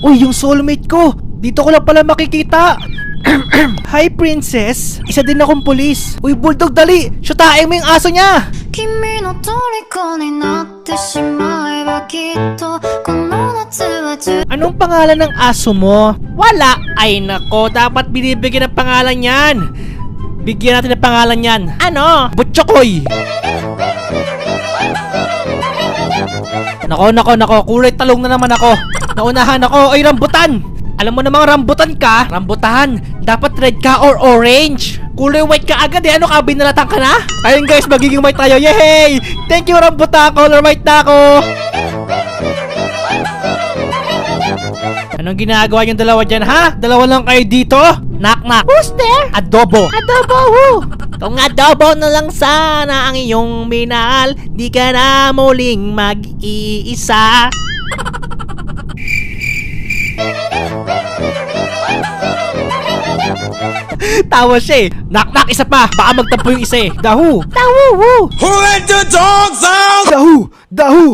Uy, yung soulmate ko! Dito ko lang pala makikita! Hi, princess! Isa din akong pulis! Uy, bulldog, dali! Shutain mo yung aso niya! 君の虜になってしまえばきっとこの夏は充 Anong pangalan ng aso mo? Wala! Ay nako, dapat binibigyan ng pangalan yan! Bigyan natin ng pangalan yan! Ano? Butchokoy! Nako, kulay talong na naman ako! Naunahan ako! Ay, rambutan! Alam mo namang rambutan ka, rambutan, dapat red ka or orange. Kulay white ka agad eh, ano ka, binalatan ka na? Ayun guys, magiging white tayo, yay! Thank you rambutan, color white na ako. Anong ginagawa yung dalawa dyan ha? Dalawa lang kayo dito? Knock knock. Who's there? Adobo. Adobo who? Kung adobo na lang sana ang iyong minahal, di ka na muling mag-iisa. Tawa siya eh. Knock knock, isa pa. Baka magtampo yung isa eh. Dahu. Dahu. Who let the dogs out? Dahu. Dahu.